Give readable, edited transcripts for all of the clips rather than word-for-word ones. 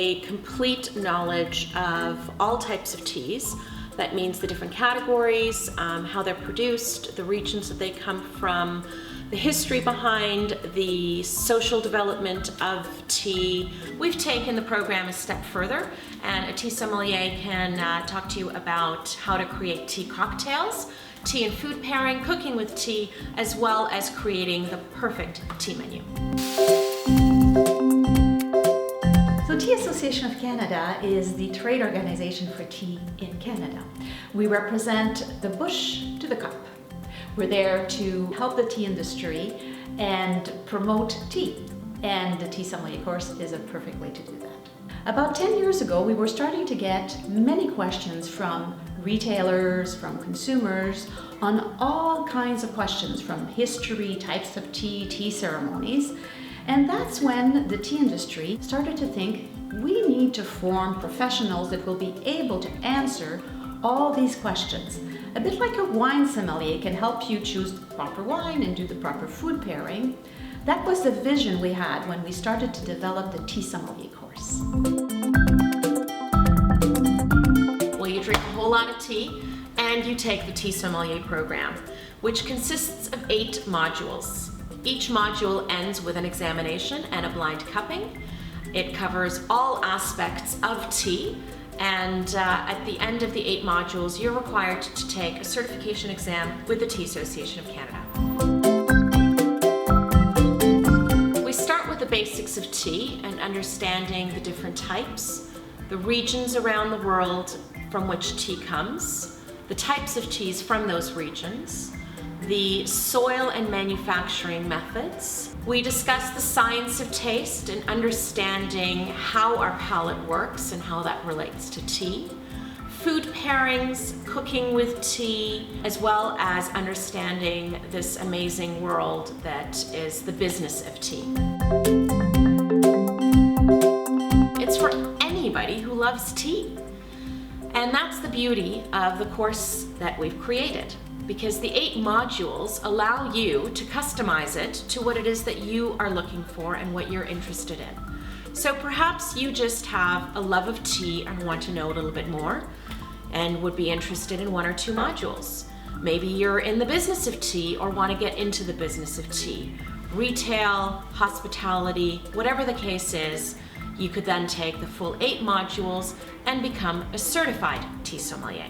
a complete knowledge of all types of teas. That means the different categories, how they're produced, the regions that they come from, the history behind the social development of tea. We've taken the program a step further, and a tea sommelier can talk to you about how to create tea cocktails, tea and food pairing, cooking with tea, as well as creating the perfect tea menu. So Tea Association of Canada is the trade organization for tea in Canada. We represent the bush to the cup. We're there to help the tea industry and promote tea. And the TEA Sommelier course is a perfect way to do that. About 10 years ago, we were starting to get many questions from retailers, from consumers, on all kinds of questions, from history, types of tea, tea ceremonies. And that's when the tea industry started to think, we need to form professionals that will be able to answer all these questions. A bit like a wine sommelier can help you choose the proper wine and do the proper food pairing. That was the vision we had when we started to develop the TEA Sommelier course. Well, you drink a whole lot of tea and you take the TEA Sommelier Program, which consists of 8 modules. Each module ends with an examination and a blind cupping. It covers all aspects of tea, and at the end of the 8 modules, you're required to take a certification exam with the TEA Association of Canada. We start with the basics of tea and understanding the different types, the regions around the world from which tea comes, the types of teas from those regions, the soil and manufacturing methods. We discuss the science of taste and understanding how our palate works and how that relates to tea. Food pairings, cooking with tea, as well as understanding this amazing world that is the business of tea. It's for anybody who loves tea. And that's the beauty of the course that we've created, because the 8 modules allow you to customize it to what it is that you are looking for and what you're interested in. So perhaps you just have a love of tea and want to know a little bit more and would be interested in 1 or 2 modules. Maybe you're in the business of tea or want to get into the business of tea. Retail, hospitality, whatever the case is, you could then take the full 8 modules and become a certified tea sommelier.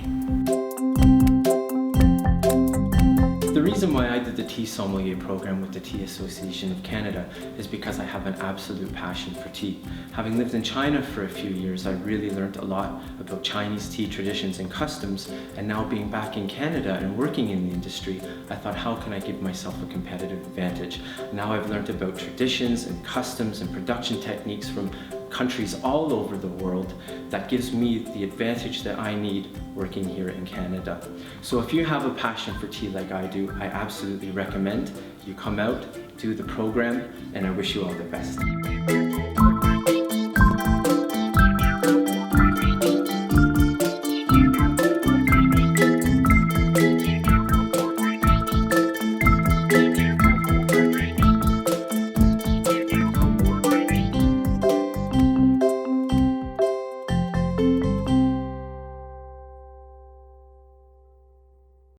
The reason why I did the TEA Sommelier program with the Tea Association of Canada is because I have an absolute passion for tea. Having lived in China for a few years, I really learned a lot about Chinese tea traditions and customs, and now being back in Canada and working in the industry, I thought, how can I give myself a competitive advantage? Now I've learned about traditions and customs and production techniques from countries all over the world. That gives me the advantage that I need working here in Canada. So if you have a passion for tea like I do, I absolutely recommend you come out, do the program, and I wish you all the best.